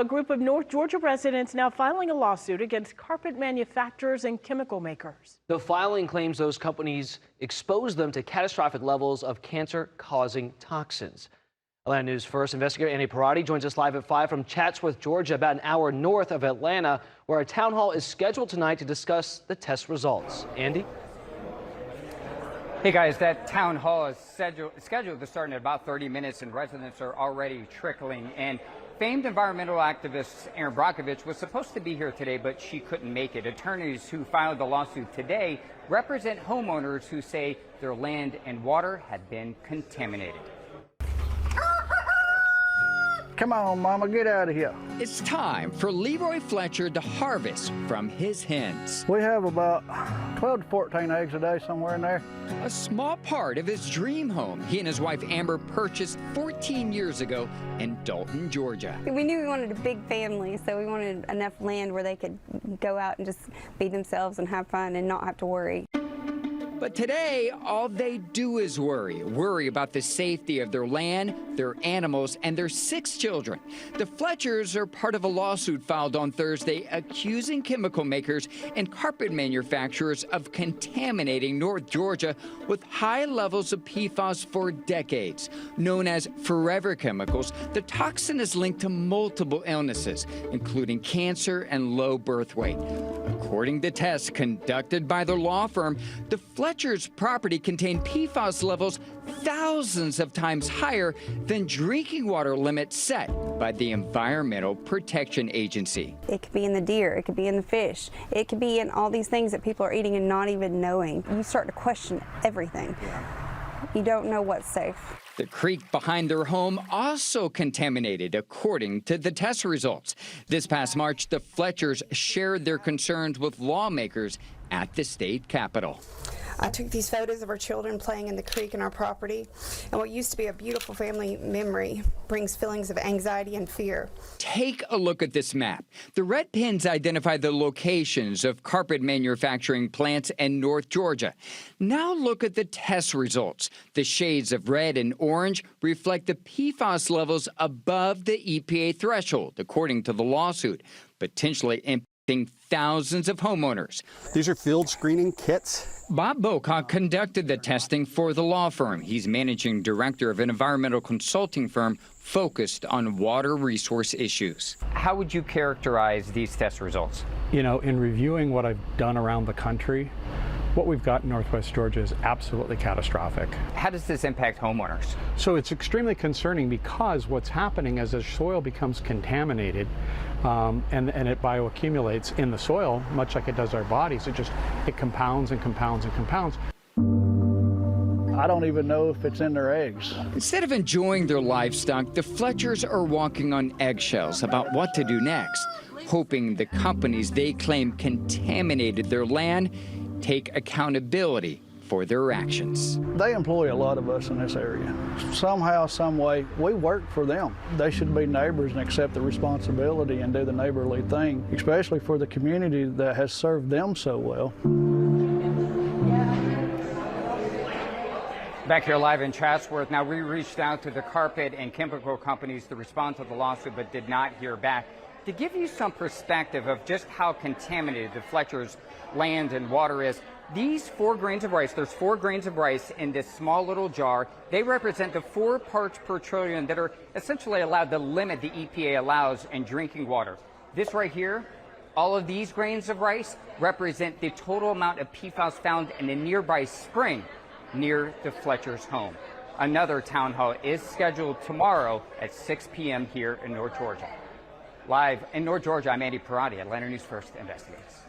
A group of North Georgia residents now filing a lawsuit against carpet manufacturers and chemical makers. The filing claims those companies exposed them to catastrophic levels of cancer-causing toxins. Atlanta News First investigator Andy Parati joins us live at 5 from Chatsworth, Georgia, about an hour north of Atlanta, where a town hall is scheduled tonight to discuss the test results. Andy? Hey guys, that town hall is scheduled to start in about 30 minutes, and residents are already trickling in. Famed environmental activist Erin Brockovich was supposed to be here today, but she couldn't make it. Attorneys who filed the lawsuit today represent homeowners who say their land and water had been contaminated. Come on, Mama, get out of here. It's time for Leroy Fletcher to harvest from his hens. We have about 12 to 14 eggs a day, somewhere in there. A small part of his dream home he and his wife Amber purchased 14 years ago in Dalton, Georgia. We knew we wanted a big family, so we wanted enough land where they could go out and just be themselves and have fun and not have to worry. But today, all they do is worry about the safety of their land, their animals, and their 6 children. The Fletchers are part of a lawsuit filed on Thursday accusing chemical makers and carpet manufacturers of contaminating North Georgia with high levels of PFAS for decades. Known as forever chemicals, the toxin is linked to multiple illnesses, including cancer and low birth weight. According to tests conducted by the law firm, the Fletcher's property contained PFAS levels thousands of times higher than drinking water limits set by the Environmental Protection Agency. It could be in the deer, it could be in the fish, it could be in all these things that people are eating and not even knowing. You start to question everything. You don't know what's safe. The creek behind their home also contaminated, according to the test results. This past March, the Fletchers shared their concerns with lawmakers at the state capitol. I took these photos of our children playing in the creek in our property, and what used to be a beautiful family memory brings feelings of anxiety and fear. Take a look at this map. The red pins identify the locations of carpet manufacturing plants in North Georgia. Now look at the test results. The shades of red and orange reflect the PFAS levels above the EPA threshold, according to the lawsuit, potentially impacting thousands of homeowners. These are field screening kits. Bob Bocock conducted the testing for the law firm. He's managing director of an environmental consulting firm focused on water resource issues. How would you characterize these test results? You know, in reviewing what I've done around the country, what we've got in Northwest Georgia is absolutely catastrophic. How does this impact homeowners? So it's extremely concerning because what's happening as the soil becomes contaminated and it bioaccumulates in the soil, much like it does our bodies, it compounds and compounds and compounds. I don't even know if it's in their eggs. Instead of enjoying their livestock, the Fletchers are walking on eggshells about what to do next, hoping the companies they claim contaminated their land take accountability for their actions. They employ a lot of us in this area. Somehow, some way, we work for them. They should be neighbors and accept the responsibility and do the neighborly thing, especially for the community that has served them so well. Back here live in Chatsworth. Now, we reached out to the carpet and chemical companies to respond to the lawsuit, but did not hear back. To give you some perspective of just how contaminated the Fletcher's land and water is, these 4 grains of rice, there's 4 grains of rice in this small little jar. They represent the 4 parts per trillion that are essentially allowed, the limit the EPA allows in drinking water. This right here, all of these grains of rice represent the total amount of PFAS found in a nearby spring near the Fletcher's home. Another town hall is scheduled tomorrow at 6 p.m. here in North Georgia. Live in North Georgia, I'm Andy Parati. Atlanta News First investigates.